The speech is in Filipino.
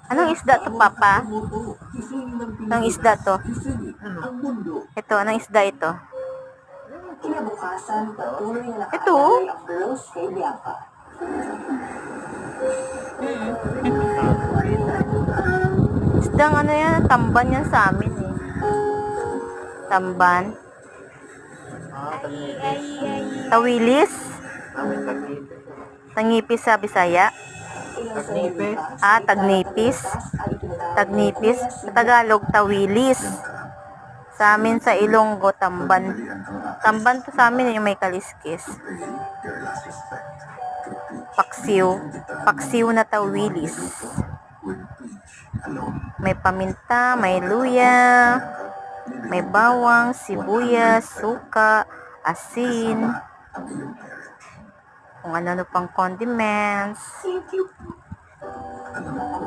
Anong isda to, Papa? Anong isda to? Ito, anong isda ito? Ito? Isdang ano yan, tamban yan sa amin eh. Tamban. Tawilis? Tangipis sa Bisaya? Tagnipis. Tagnipis. Sa Tagalog, tawilis. Sa amin sa Ilonggo, tamban. Tamban to sa amin yung may kaliskis. Paksiw. Paksiw na tawilis. May paminta, may luya, may bawang, sibuyas, suka, asin, kung ano pang condiments.